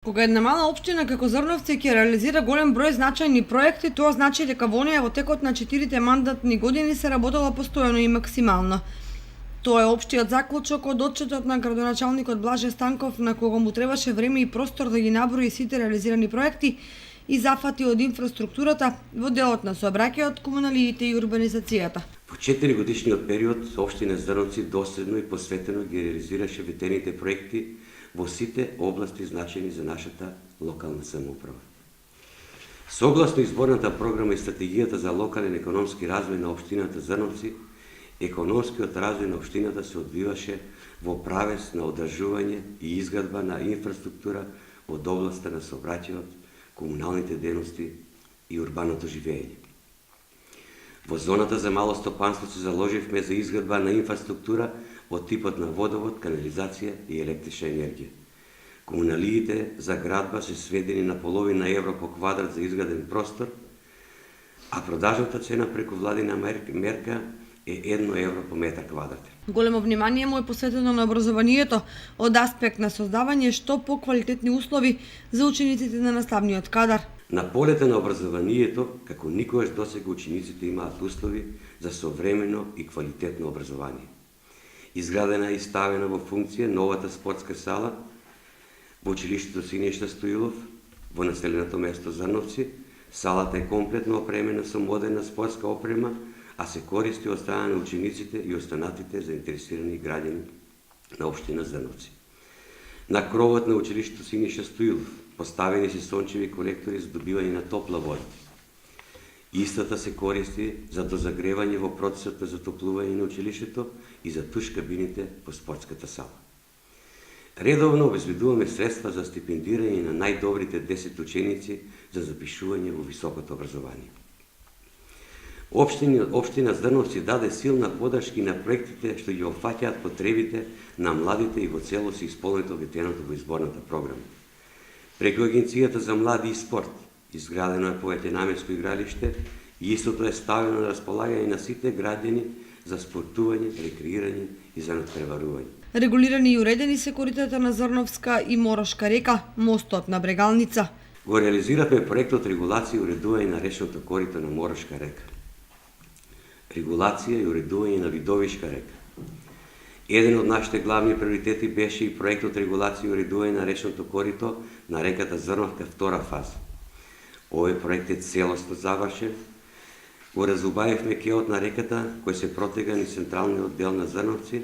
Кога една мала општина како Зрновци ќе реализира голем број значајни проекти, тоа значи дека во неја во текот на 4 мандатни години се работело постојано и максимално. Тоа е општиот заклучок од отчетот на градоначалникот Блаже Станков, на кого му требаше време и простор да ги наброи сите реализирани проекти и зафати од инфраструктурата во делот на сообраќајот, комуналиите и урбанизацијата. Во 4-годишниот период општина Зрновци доследно и посветено ги реализираше ветените проекти во сите области значени за нашата локална самоуправа. Согласно изборната програма и стратегијата за локален економски развој на општината Зрновци, економскиот развој на општината се одвиваше во правец на одржување и изградба на инфраструктура од областта на сообраќајот, комуналните дејности и урбаното живење. Во зоната за мало стопанство се заложивме за изградба на инфраструктура од типот на водовод, канализација и електрична енергија. Комуналиите за градба се сведени на половина евро по квадрат за изграден простор, а продажната цена преку владина мерка е 1 евро по метар квадратен. Големо внимание му е посветено на образованието од аспект на создавање што поквалитетни услови за учениците на наставниот кадар. На полето на образованието, како никогаш досега учениците имаат услови за современо и квалитетно образование. Изградена и ставена во функција новата спортска сала во училиштето Синишта Стоилов во населеното место Зрновци. Салата е комплетно опремена со модерна спортска опрема, а се користи од страна на учениците и останатите заинтересирани граѓани на општина Зрновци. На кровот на училиштето Синишта Стоилов поставени се сончеви колектори за добивање на топла вода. Истата се користи за дозагревање во процесот на затоплување на училиштето и за туш кабините во спортската сала. Редовно обезбедуваме средства за стипендирање на најдобрите 10 ученици за запишување во високото образование. Општина Зрновци даде силна подршка на проектите што ги опфаќаат потребите на младите и во целост исполнето ветеното во изборната програма. Преку Агенцијата за млади и спорт изградено е повеќе наменско игралиште и истото е ставено на располагање на сите граѓани за спортување, рекреирање и за надпреварување. Регулирани и уредени се коритата на Зрновска и Морошка река, мостот на Брегалница. Го реализиравме проектот регулација и уредување на речното корито на Морошка река. Регулација и уредување на Видовишка река. Еден од нашите главни приоритети беше и проектот регулација и уредување на речното корито на реката Зрновка втора фаза. Овој проект е целосно завршен. Го разубавивме кеот на реката кој се протега низ централниот дел на Зрновци,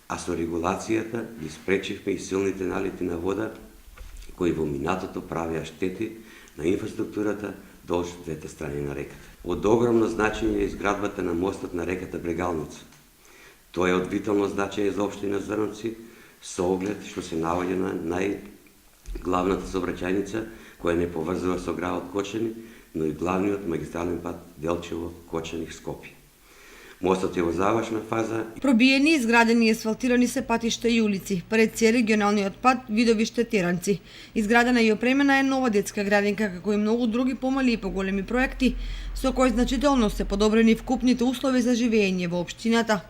а со регулацијата ги спречивме и силните налети на вода кои во минатото правеа штети на инфраструктурата долж двете страни на реката. Од огромно значење е изградбата на мостот на реката Брегалница. Тоа е од витално значење за општина Зрновци со оглед што се наоѓа на најглавната сообраќајница која не поврзува со градот Кочани, но и главниот магистрален пат Делчево-Кочани-Скопје. Мостот е во завршна фаза. Пробиени, изградени и асфалтирани се патишта и улици, пред се регионалниот пат Видовиште-Теранци. Изградена и опремена е нова детска градинка, како и многу други помали и поголеми проекти, со кои значително се подобрени вкупните услови за живење во општината.